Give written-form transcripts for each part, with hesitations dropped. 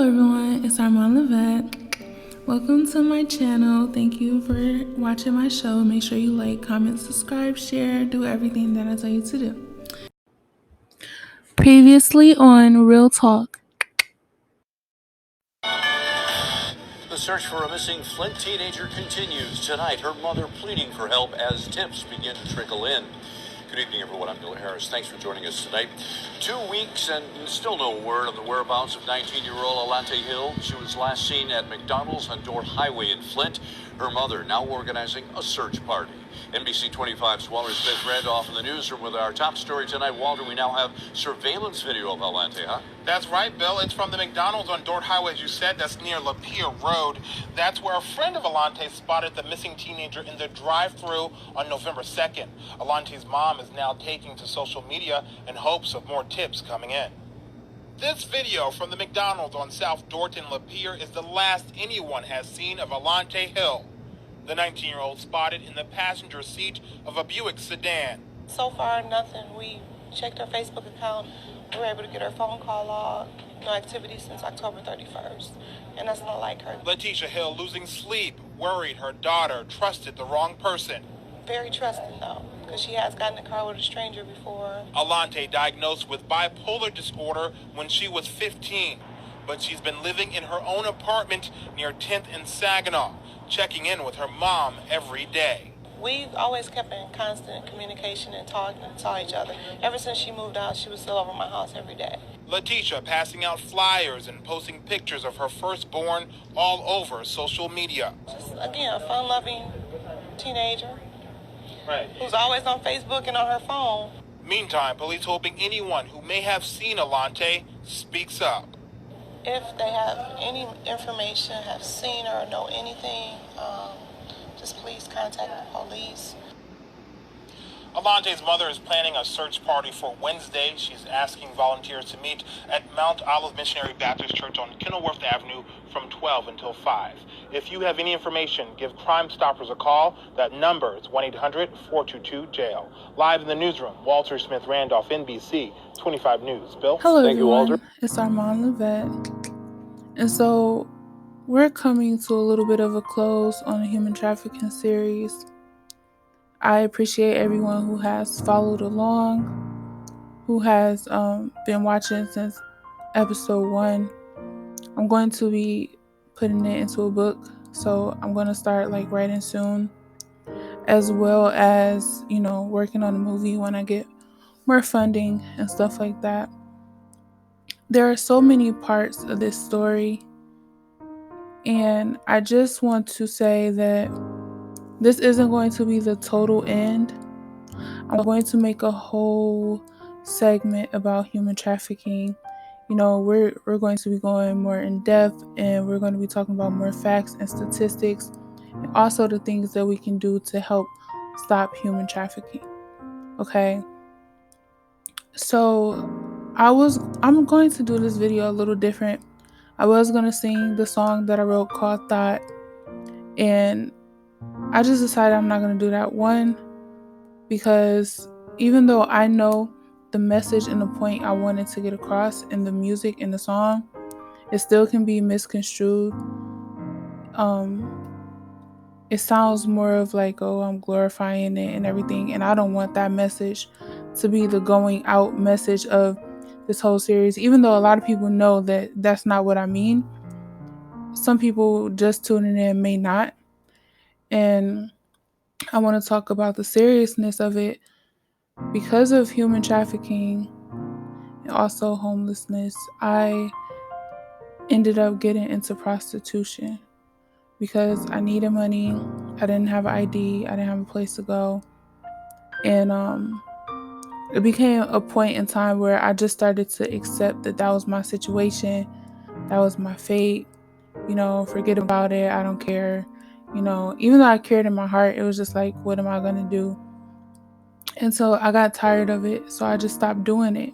Hello everyone, it's Armand Levette. Welcome to my channel. Thank you for watching my show. Make sure you like, comment, subscribe, share, do everything that I tell you to do. Previously on Real Talk. The search for a missing Flint teenager continues. Tonight, her mother pleading for help as tips begin to trickle in. Good evening, everyone. I'm Bill Harris. Thanks for joining us tonight. 2 weeks and still no word on the whereabouts of 19-year-old Alante Hill. She was last seen at McDonald's on Dorr Highway in Flint. Her mother now organizing a search party. NBC 25's Walter Smith Randolph in the newsroom with our top story tonight. Walter, we now have surveillance video of Alante, huh? That's right, Bill. It's from the McDonald's on Dorr Highway, as you said. That's near Lapeer Road. That's where a friend of Alante spotted the missing teenager in the drive-thru on November 2nd. Alante's mom is now taking to social media in hopes of more tips coming in. This video from the McDonald's on South Dorton Lapeer is the last anyone has seen of Alante Hill. The 19-year-old spotted in the passenger seat of a Buick sedan. So far, nothing. We checked her Facebook account. We were able to get her phone call log. No activity since October 31st. And that's not like her. Letitia Hill losing sleep, worried her daughter trusted the wrong person. Very trusting, though, because she has gotten in a car with a stranger before. Alante diagnosed with bipolar disorder when she was 15, but she's been living in her own apartment near 10th and Saginaw, checking in with her mom every day. We've always kept in constant communication and talking and saw each other. Ever since she moved out, she was still over my house every day. Letitia passing out flyers and posting pictures of her firstborn all over social media. Just, again, a fun-loving teenager. Right. Who's always on Facebook and on her phone. Meantime, police hoping anyone who may have seen Alante speaks up. If they have any information, have seen her or know anything, just please contact the police. Alante's mother is planning a search party for Wednesday. She's asking volunteers to meet at Mount Olive Missionary Baptist Church on Kenilworth Avenue from 12 until 5. If you have any information, give Crime Stoppers a call. That number is 1-800-422-JAIL. Live in the newsroom, Walter Smith Randolph, NBC 25 News. Bill? Hello Thank everyone, you, Walter. it's Armand Levette. And so we're coming to a little bit of a close on the human trafficking series. I appreciate everyone who has followed along, who has been watching since episode 1. I'm going to be putting it into a book, so I'm going to start writing soon, as well as, working on a movie when I get more funding and stuff like that. There are so many parts of this story, and I just want to say that this isn't going to be the total end. I'm going to make a whole segment about human trafficking. We're going to be going more in depth, and we're going to be talking about more facts and statistics, and also the things that we can do to help stop human trafficking. Okay. So I'm going to do this video a little different. I was going to sing the song that I wrote called Thought, and I just decided I'm not going to do that. One, because even though I know the message and the point I wanted to get across in the music and the song, it still can be misconstrued. It sounds more of I'm glorifying it and everything, and I don't want that message to be the going out message of this whole series, even though a lot of people know that that's not what I mean. Some people just tuning in may not. And I want to talk about the seriousness of it because of human trafficking and also homelessness. I ended up getting into prostitution because I needed money. I didn't have an ID. I didn't have a place to go. And it became a point in time where I just started to accept that was my situation. That was my fate. Forget about it. I don't care. Even though I cared in my heart, it was just what am I going to do? And so I got tired of it. So I just stopped doing it.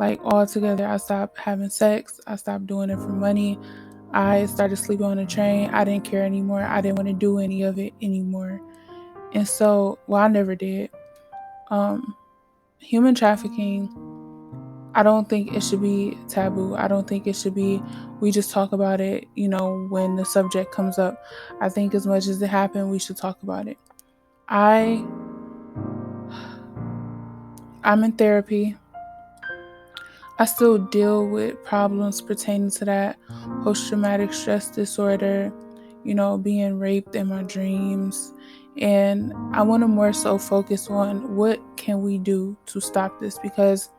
Altogether, I stopped having sex. I stopped doing it for money. I started sleeping on the train. I didn't care anymore. I didn't want to do any of it anymore. And so, I never did. Human trafficking I don't think it should be taboo. I don't think it should be we just talk about it, when the subject comes up. I think as much as it happened, we should talk about it. I I'm in therapy. I still deal with problems pertaining to that post traumatic stress disorder, being raped in my dreams. And I want to more so focus on what can we do to stop this, because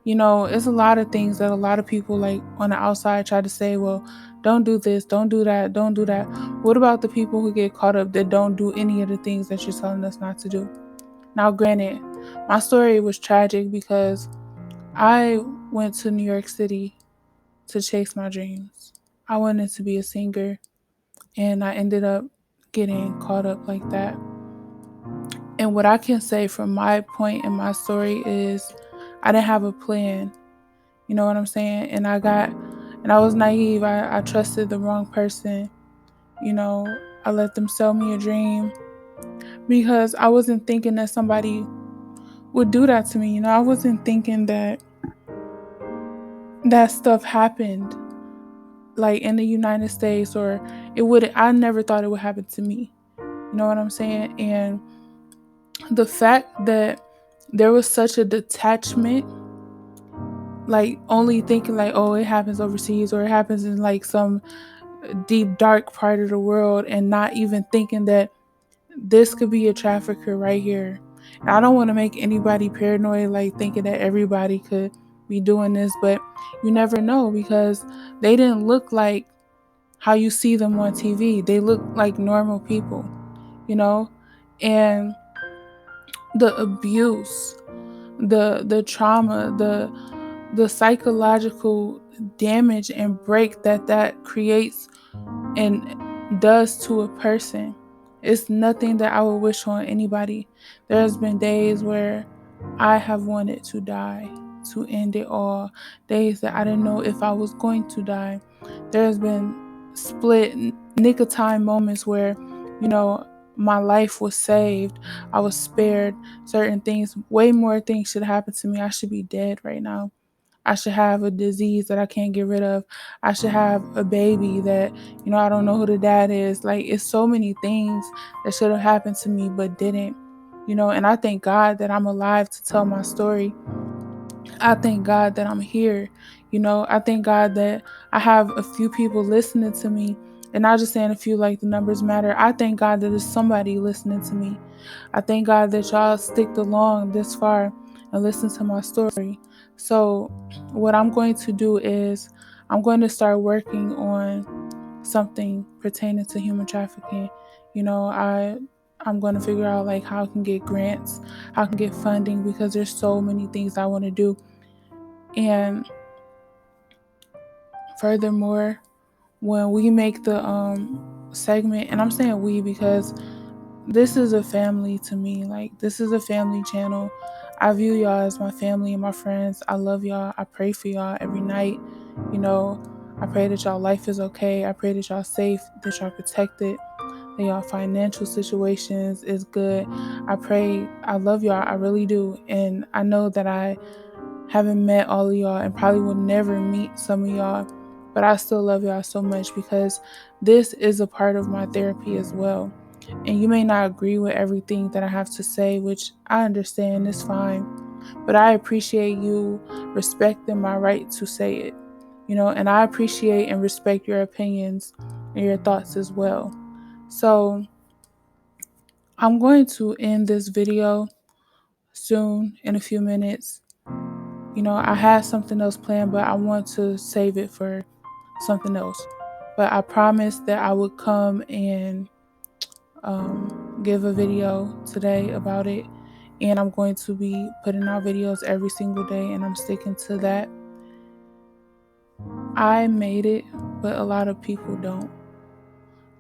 it's a lot of things that a lot of people like on the outside try to say, well, don't do this, don't do that, don't do that. What about the people who get caught up that don't do any of the things that you're telling us not to do? Now, granted, my story was tragic because I went to New York City to chase my dreams. I wanted to be a singer, and I ended up getting caught up like that. And what I can say from my point in my story is I didn't have a plan. You know what I'm saying? And I was naive. I trusted the wrong person. I let them sell me a dream because I wasn't thinking that somebody would do that to me. I wasn't thinking that that stuff happened like in the United States, or I never thought it would happen to me. You know what I'm saying? And the fact that there was such a detachment, like only thinking like, oh, it happens overseas or it happens in like some deep dark part of the world, and not even thinking that this could be a trafficker right here. And I don't want to make anybody paranoid, like thinking that everybody could be doing this, but you never know because they didn't look like how you see them on TV. They look like normal people, you know? And the abuse, the trauma, the psychological damage and break that creates and does to a person, it's nothing that I would wish on anybody. There's been days where I have wanted to die, to end it all. Days that I didn't know if I was going to die. There's been split nick of time moments where, you know, my life was saved. I was spared certain things. Way more things should happen to me. I should be dead right now. I should have a disease that I can't get rid of. I should have a baby that, I don't know who the dad is. Like, it's so many things that should have happened to me but didn't, and I thank God that I'm alive to tell my story. I thank God that I'm here. I thank God that I have a few people listening to me, and not just saying a few like the numbers matter. I thank God that there's somebody listening to me. I thank God that y'all sticked along this far and listen to my story. So, what I'm going to do is I'm going to start working on something pertaining to human trafficking. I'm going to figure out like how I can get grants, how I can get funding, because there's so many things I want to do. And furthermore, when we make the segment, and I'm saying we because this is a family to me. Like, this is a family channel. I view y'all as my family and my friends. I love y'all. I pray for y'all every night. You know, I pray that y'all life is okay. I pray that y'all safe, that y'all protected, that y'all financial situations is good. I love y'all. I really do. And I know that I haven't met all of y'all and probably will never meet some of y'all, but I still love y'all so much because this is a part of my therapy as well. And you may not agree with everything that I have to say, which I understand is fine, but I appreciate you respecting my right to say it, and I appreciate and respect your opinions and your thoughts as well. So I'm going to end this video soon in a few minutes. I had something else planned, but I want to save it for something else. But I promised that I would come and give a video today about it. And I'm going to be putting out videos every single day, and I'm sticking to that. I made it, but a lot of people don't.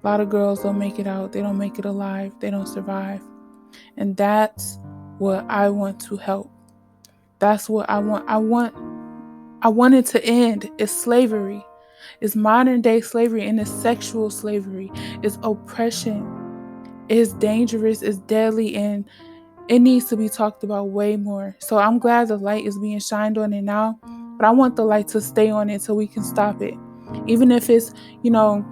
A lot of girls don't make it out. They don't make it alive. They don't survive. And that's what I want to help. That's what I want. I want it to end. It's slavery. It's modern day slavery, and it's sexual slavery. It's oppression. It's dangerous. It's deadly. And it needs to be talked about way more. So I'm glad the light is being shined on it now, but I want the light to stay on it so we can stop it. Even if it's, you know,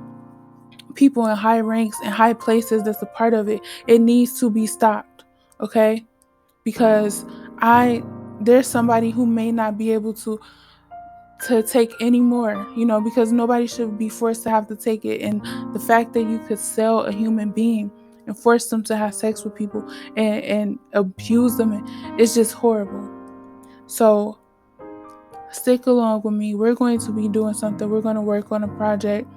people in high ranks and high places that's a part of it, it needs to be stopped. Okay? Because there's somebody who may not be able to take any more, you know, because nobody should be forced to have to take it. And the fact that you could sell a human being and force them to have sex with people and abuse them, it's just horrible. So stick along with me. We're going to be doing something. We're going to work on a project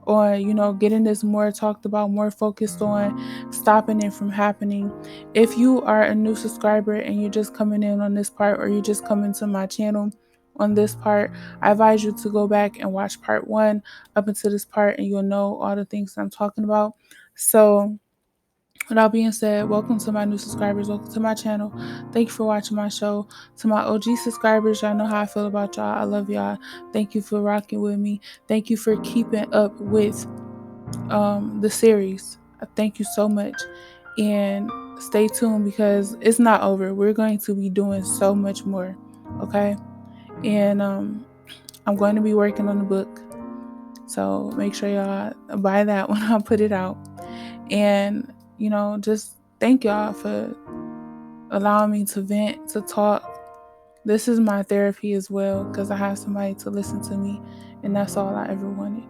on, you know, getting this more talked about, more focused on stopping it from happening. If you are a new subscriber and you're just coming in on this part, or you're just coming to my channel on this part, I advise you to go back and watch part 1 up until this part, and you'll know all the things that I'm talking about. So with that being said, welcome to my new subscribers. Welcome to my channel. Thank you for watching my show. To my OG subscribers, y'all know how I feel about y'all. I love y'all. Thank you for rocking with me. Thank you for keeping up with the series. Thank you so much. And stay tuned because it's not over. We're going to be doing so much more. Okay? And I'm going to be working on the book. So make sure y'all buy that when I put it out. And, you know, just thank y'all for allowing me to vent, to talk. This is my therapy as well because I have somebody to listen to me, and that's all I ever wanted.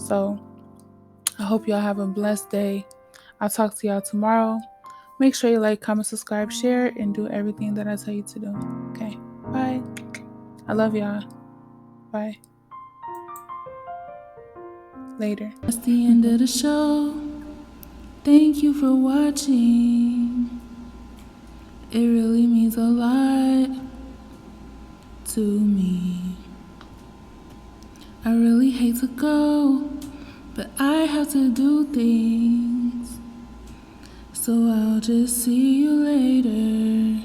So I hope y'all have a blessed day. I'll talk to y'all tomorrow. Make sure you like, comment, subscribe, share, and do everything that I tell you to do. Okay, bye. I love y'all. Bye. Later. That's the end of the show. Thank you for watching. It really means a lot to me. I really hate to go, but I have to do things. So I'll just see you later.